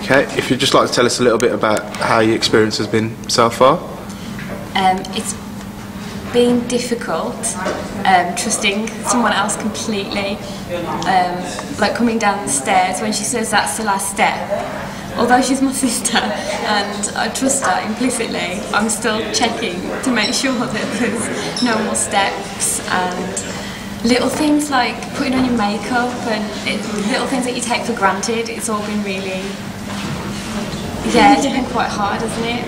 Okay, if you'd just like to tell us a little bit about how your experience has been so far. It's been difficult, trusting someone else completely, like coming down the stairs when she says that's the last step. Although she's my sister and I trust her implicitly, I'm still checking to make sure that there's no more steps, and little things like putting on your makeup and little things that you take for granted. It's all been really, it's been quite hard, hasn't it?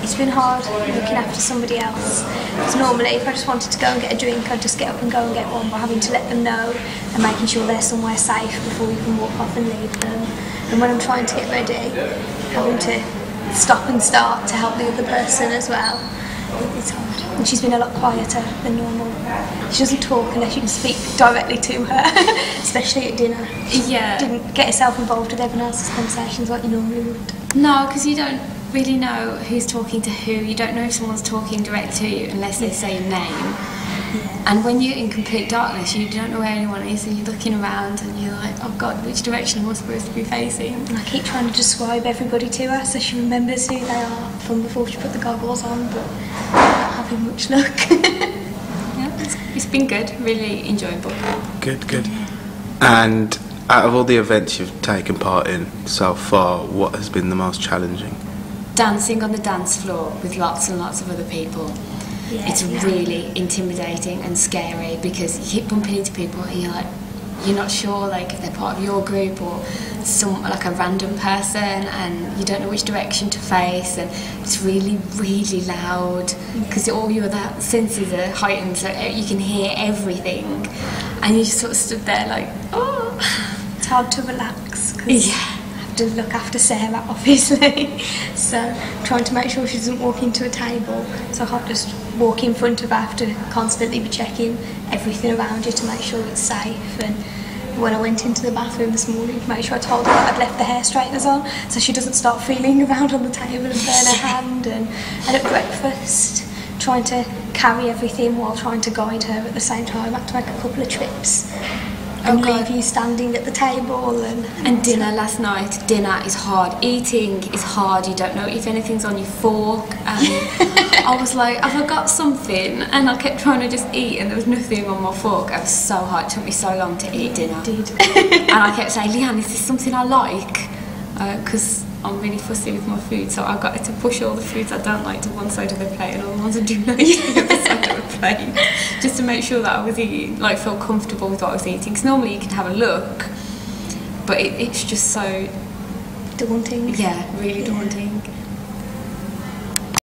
It's been hard looking after somebody else. Because normally if I just wanted to go and get a drink, I'd just get up and go and get one, but having to let them know and making sure they're somewhere safe before you can walk off and leave them. And when I'm trying to get ready, having to stop and start to help the other person as well. It's hard. And she's been a lot quieter than normal. She doesn't talk unless you can speak directly to her, especially at dinner. Yeah. Didn't get herself involved with everyone else's conversations like you normally would. No, because you don't really know who's talking to who. You don't know if someone's talking direct to you unless they say your name. Yeah. And when you're in complete darkness, you don't know where anyone is, and you're looking around and you're like, oh God, which direction am I supposed to be facing? And I keep trying to describe everybody to her so she remembers who they are from before she put the goggles on, but I'm not having much luck. Yeah, it's been good, really enjoyable. Good, good. And out of all the events you've taken part in so far, what has been the most challenging? Dancing on the dance floor with lots and lots of other people. Yeah, it's really intimidating and scary because you keep bumping into people and you're not sure like if they're part of your group or like a random person, and you don't know which direction to face, and it's really, really loud because all your other senses are heightened, so you can hear everything, and you just sort of stood there like, oh. It's hard to relax because I have to look after Sarah, obviously. So trying to make sure she doesn't walk into a table, so I can't just walk in front of her. I have to constantly be checking everything around you to make sure it's safe. And when I went into the bathroom this morning to make sure I told her that I'd left the hair straighteners on so she doesn't start feeling around on the table and burn her hand. And at breakfast, trying to carry everything while trying to guide her at the same time. I had to make a couple of trips and leave you standing at the table. And dinner last night. Dinner is hard. Eating is hard. You don't know if anything's on your fork. I was like, have I got something? And I kept trying to just eat and there was nothing on my fork. It was so hard. It took me so long to eat dinner. It did. And I kept saying, Leanne, is this something I like? Because I'm really fussy with my food, so I've got to push all the foods I don't like to one side of the plate and all the ones I do like to the other side of the plate, just to make sure that I was eating, like feel comfortable with what I was eating. Because normally you can have a look, but it's just so daunting. Yeah, really daunting.